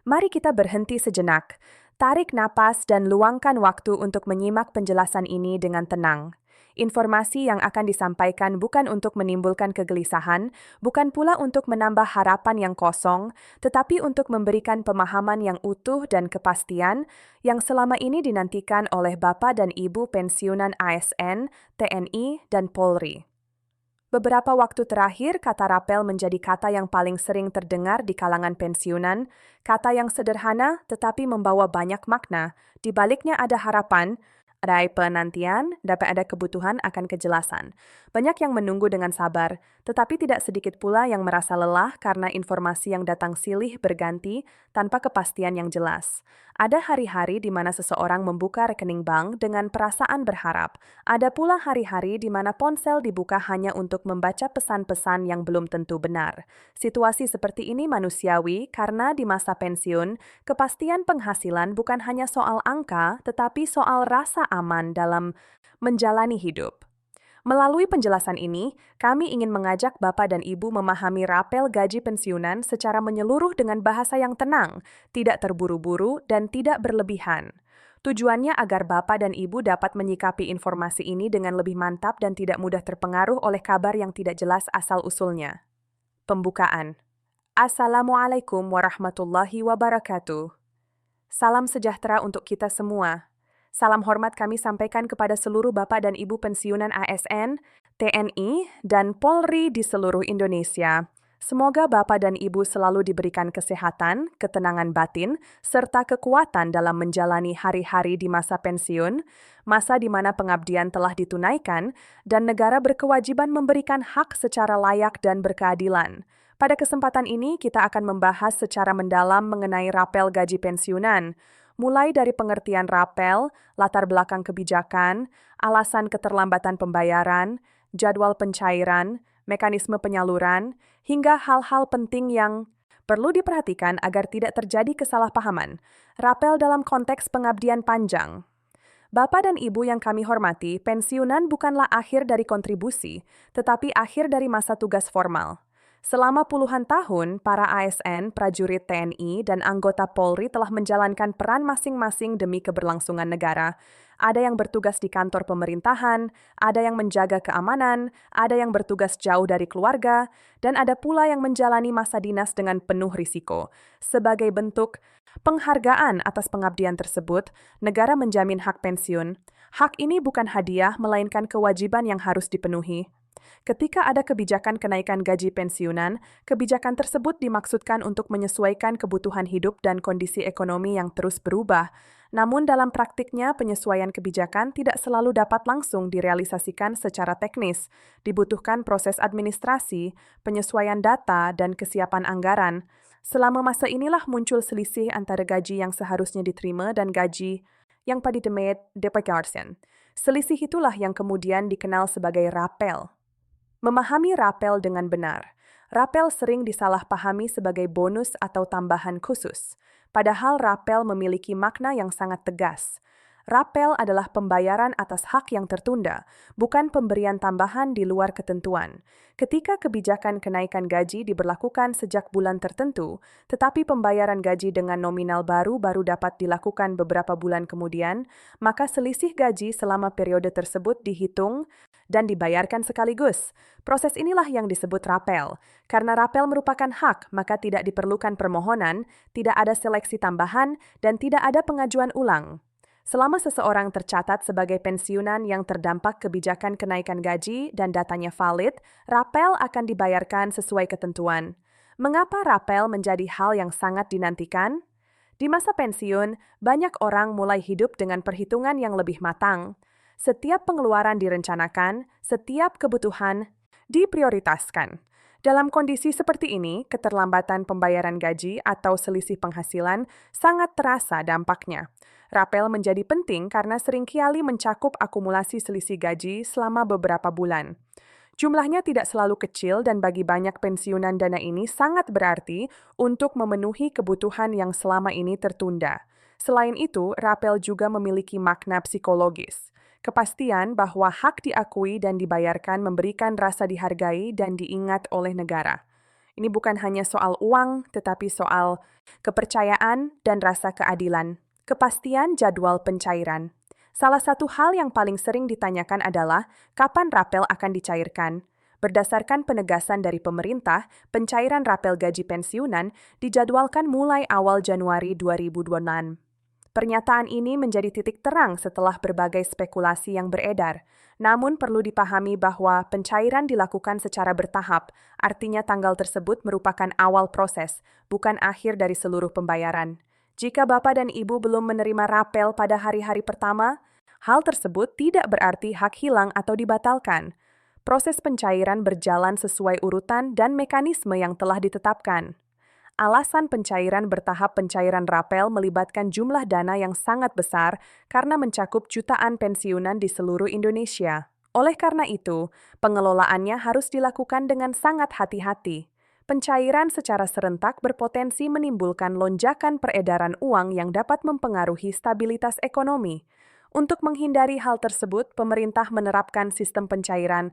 Mari kita berhenti sejenak, tarik napas dan luangkan waktu untuk menyimak penjelasan ini dengan tenang. Informasi yang akan disampaikan bukan untuk menimbulkan kegelisahan, bukan pula untuk menambah harapan yang kosong, tetapi untuk memberikan pemahaman yang utuh dan kepastian yang selama ini dinantikan oleh Bapak dan Ibu pensiunan ASN, TNI, dan Polri. Beberapa waktu terakhir, kata rapel menjadi kata yang paling sering terdengar di kalangan pensiunan, kata yang sederhana tetapi membawa banyak makna. Di baliknya ada harapan, ada penantian, dapat ada kebutuhan akan kejelasan. Banyak yang menunggu dengan sabar, tetapi tidak sedikit pula yang merasa lelah karena informasi yang datang silih berganti tanpa kepastian yang jelas. Ada hari-hari di mana seseorang membuka rekening bank dengan perasaan berharap. Ada pula hari-hari di mana ponsel dibuka hanya untuk membaca pesan-pesan yang belum tentu benar. Situasi seperti ini manusiawi karena di masa pensiun, kepastian penghasilan bukan hanya soal angka, tetapi soal rasa aman dalam menjalani hidup. Melalui penjelasan ini, kami ingin mengajak Bapak dan Ibu memahami rapel gaji pensiunan secara menyeluruh dengan bahasa yang tenang, tidak terburu-buru, dan tidak berlebihan. Tujuannya agar Bapak dan Ibu dapat menyikapi informasi ini dengan lebih mantap dan tidak mudah terpengaruh oleh kabar yang tidak jelas asal-usulnya. Pembukaan. Assalamualaikum warahmatullahi wabarakatuh. Salam sejahtera untuk kita semua. Salam hormat kami sampaikan kepada seluruh Bapak dan Ibu pensiunan ASN, TNI, dan Polri di seluruh Indonesia. Semoga Bapak dan Ibu selalu diberikan kesehatan, ketenangan batin, serta kekuatan dalam menjalani hari-hari di masa pensiun, masa di mana pengabdian telah ditunaikan, dan negara berkewajiban memberikan hak secara layak dan berkeadilan. Pada kesempatan ini, kita akan membahas secara mendalam mengenai rapel gaji pensiunan, mulai dari pengertian rapel, latar belakang kebijakan, alasan keterlambatan pembayaran, jadwal pencairan, mekanisme penyaluran, hingga hal-hal penting yang perlu diperhatikan agar tidak terjadi kesalahpahaman. Rapel dalam konteks pengabdian panjang. Bapak dan Ibu yang kami hormati, pensiunan bukanlah akhir dari kontribusi, tetapi akhir dari masa tugas formal. Selama puluhan tahun, para ASN, prajurit TNI, dan anggota Polri telah menjalankan peran masing-masing demi keberlangsungan negara. Ada yang bertugas di kantor pemerintahan, ada yang menjaga keamanan, ada yang bertugas jauh dari keluarga, dan ada pula yang menjalani masa dinas dengan penuh risiko. Sebagai bentuk penghargaan atas pengabdian tersebut, negara menjamin hak pensiun. Hak ini bukan hadiah, melainkan kewajiban yang harus dipenuhi. Ketika ada kebijakan kenaikan gaji pensiunan, kebijakan tersebut dimaksudkan untuk menyesuaikan kebutuhan hidup dan kondisi ekonomi yang terus berubah. Namun dalam praktiknya, penyesuaian kebijakan tidak selalu dapat langsung direalisasikan secara teknis. Dibutuhkan proses administrasi, penyesuaian data, dan kesiapan anggaran. Selama masa inilah muncul selisih antara gaji yang seharusnya diterima dan gaji yang padidemet depakarsen. Selisih itulah yang kemudian dikenal sebagai rapel. Memahami rapel dengan benar. Rapel sering disalahpahami sebagai bonus atau tambahan khusus, padahal rapel memiliki makna yang sangat tegas. Rapel adalah pembayaran atas hak yang tertunda, bukan pemberian tambahan di luar ketentuan. Ketika kebijakan kenaikan gaji diberlakukan sejak bulan tertentu, tetapi pembayaran gaji dengan nominal baru dapat dilakukan beberapa bulan kemudian, maka selisih gaji selama periode tersebut dihitung dan dibayarkan sekaligus. Proses inilah yang disebut rapel. Karena rapel merupakan hak, maka tidak diperlukan permohonan, tidak ada seleksi tambahan, dan tidak ada pengajuan ulang. Selama seseorang tercatat sebagai pensiunan yang terdampak kebijakan kenaikan gaji dan datanya valid, rapel akan dibayarkan sesuai ketentuan. Mengapa rapel menjadi hal yang sangat dinantikan? Di masa pensiun, banyak orang mulai hidup dengan perhitungan yang lebih matang. Setiap pengeluaran direncanakan, setiap kebutuhan diprioritaskan. Dalam kondisi seperti ini, keterlambatan pembayaran gaji atau selisih penghasilan sangat terasa dampaknya. Rapel menjadi penting karena seringkali mencakup akumulasi selisih gaji selama beberapa bulan. Jumlahnya tidak selalu kecil dan bagi banyak pensiunan dana ini sangat berarti untuk memenuhi kebutuhan yang selama ini tertunda. Selain itu, rapel juga memiliki makna psikologis. Kepastian bahwa hak diakui dan dibayarkan memberikan rasa dihargai dan diingat oleh negara. Ini bukan hanya soal uang, tetapi soal kepercayaan dan rasa keadilan. Kepastian jadwal pencairan. Salah satu hal yang paling sering ditanyakan adalah kapan rapel akan dicairkan. Berdasarkan penegasan dari pemerintah, pencairan rapel gaji pensiunan dijadwalkan mulai awal Januari 2026. Pernyataan ini menjadi titik terang setelah berbagai spekulasi yang beredar. Namun perlu dipahami bahwa pencairan dilakukan secara bertahap, artinya tanggal tersebut merupakan awal proses, bukan akhir dari seluruh pembayaran. Jika Bapak dan Ibu belum menerima rapel pada hari-hari pertama, hal tersebut tidak berarti hak hilang atau dibatalkan. Proses pencairan berjalan sesuai urutan dan mekanisme yang telah ditetapkan. Alasan pencairan bertahap pencairan rapel melibatkan jumlah dana yang sangat besar karena mencakup jutaan pensiunan di seluruh Indonesia. Oleh karena itu, pengelolaannya harus dilakukan dengan sangat hati-hati. Pencairan secara serentak berpotensi menimbulkan lonjakan peredaran uang yang dapat mempengaruhi stabilitas ekonomi. Untuk menghindari hal tersebut, pemerintah menerapkan sistem pencairan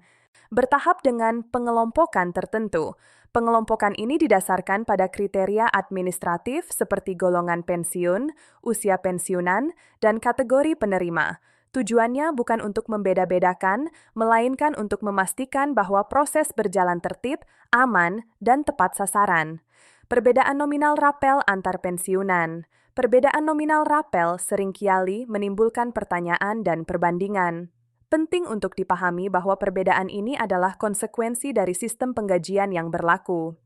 bertahap dengan pengelompokan tertentu. Pengelompokan ini didasarkan pada kriteria administratif seperti golongan pensiun, usia pensiunan, dan kategori penerima. Tujuannya bukan untuk membeda-bedakan, melainkan untuk memastikan bahwa proses berjalan tertib, aman, dan tepat sasaran. Perbedaan nominal rapel antar pensiunan. Perbedaan nominal rapel seringkali menimbulkan pertanyaan dan perbandingan. Penting untuk dipahami bahwa perbedaan ini adalah konsekuensi dari sistem penggajian yang berlaku.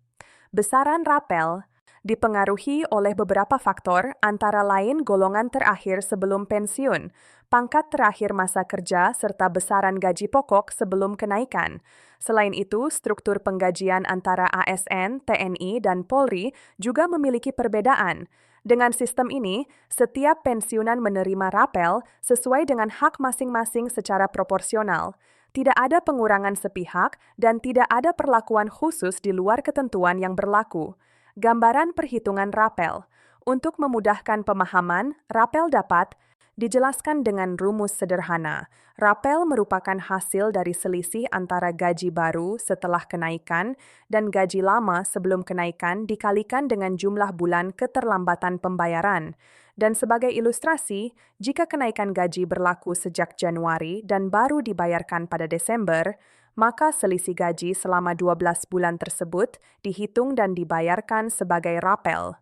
Besaran rapel dipengaruhi oleh beberapa faktor, antara lain golongan terakhir sebelum pensiun, pangkat terakhir masa kerja, serta besaran gaji pokok sebelum kenaikan. Selain itu, struktur penggajian antara ASN, TNI, dan Polri juga memiliki perbedaan. Dengan sistem ini, setiap pensiunan menerima rapel sesuai dengan hak masing-masing secara proporsional. Tidak ada pengurangan sepihak dan tidak ada perlakuan khusus di luar ketentuan yang berlaku. Gambaran perhitungan rapel. Untuk memudahkan pemahaman, rapel dapat dijelaskan dengan rumus sederhana. Rapel merupakan hasil dari selisih antara gaji baru setelah kenaikan dan gaji lama sebelum kenaikan dikalikan dengan jumlah bulan keterlambatan pembayaran. Dan sebagai ilustrasi, jika kenaikan gaji berlaku sejak Januari dan baru dibayarkan pada Desember, maka selisih gaji selama 12 bulan tersebut dihitung dan dibayarkan sebagai rapel.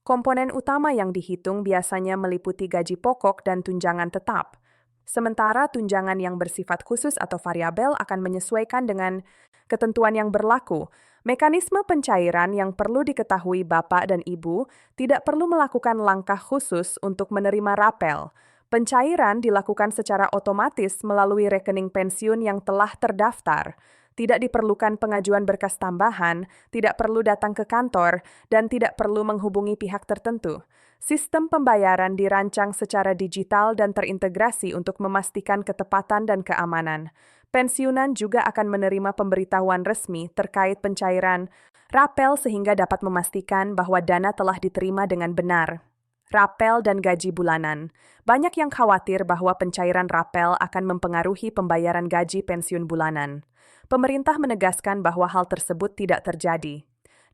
Komponen utama yang dihitung biasanya meliputi gaji pokok dan tunjangan tetap. Sementara tunjangan yang bersifat khusus atau variabel akan menyesuaikan dengan ketentuan yang berlaku. Mekanisme pencairan yang perlu diketahui Bapak dan Ibu tidak perlu melakukan langkah khusus untuk menerima rapel. Pencairan dilakukan secara otomatis melalui rekening pensiun yang telah terdaftar. Tidak diperlukan pengajuan berkas tambahan, tidak perlu datang ke kantor, dan tidak perlu menghubungi pihak tertentu. Sistem pembayaran dirancang secara digital dan terintegrasi untuk memastikan ketepatan dan keamanan. Pensiunan juga akan menerima pemberitahuan resmi terkait pencairan rapel sehingga dapat memastikan bahwa dana telah diterima dengan benar. Rapel dan gaji bulanan. Banyak yang khawatir bahwa pencairan rapel akan mempengaruhi pembayaran gaji pensiun bulanan. Pemerintah menegaskan bahwa hal tersebut tidak terjadi.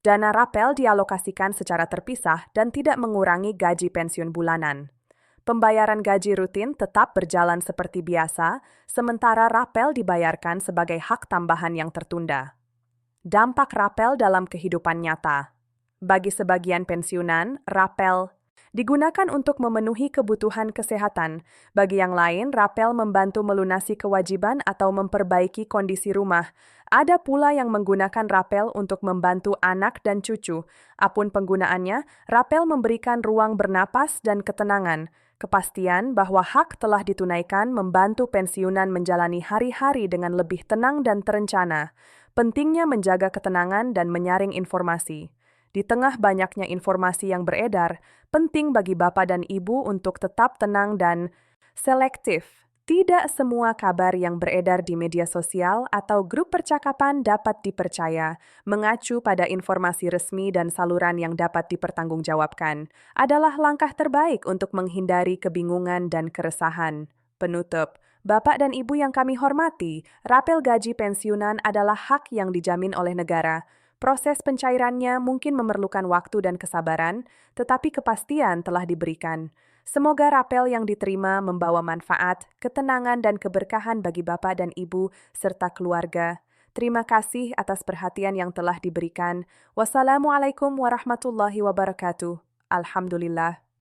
Dana rapel dialokasikan secara terpisah dan tidak mengurangi gaji pensiun bulanan. Pembayaran gaji rutin tetap berjalan seperti biasa, sementara rapel dibayarkan sebagai hak tambahan yang tertunda. Dampak rapel dalam kehidupan nyata. Bagi sebagian pensiunan, rapel digunakan untuk memenuhi kebutuhan kesehatan. Bagi yang lain, rapel membantu melunasi kewajiban atau memperbaiki kondisi rumah. Ada pula yang menggunakan rapel untuk membantu anak dan cucu. Apapun penggunaannya, rapel memberikan ruang bernapas dan ketenangan. Kepastian bahwa hak telah ditunaikan membantu pensiunan menjalani hari-hari dengan lebih tenang dan terencana. Pentingnya menjaga ketenangan dan menyaring informasi. Di tengah banyaknya informasi yang beredar, penting bagi Bapak dan Ibu untuk tetap tenang dan selektif. Tidak semua kabar yang beredar di media sosial atau grup percakapan dapat dipercaya. Mengacu pada informasi resmi dan saluran yang dapat dipertanggungjawabkan adalah langkah terbaik untuk menghindari kebingungan dan keresahan. Penutup. Bapak dan Ibu yang kami hormati, rapel gaji pensiunan adalah hak yang dijamin oleh negara. Proses pencairannya mungkin memerlukan waktu dan kesabaran, tetapi kepastian telah diberikan. Semoga rapel yang diterima membawa manfaat, ketenangan, dan keberkahan bagi Bapak dan Ibu serta keluarga. Terima kasih atas perhatian yang telah diberikan. Wassalamualaikum warahmatullahi wabarakatuh. Alhamdulillah.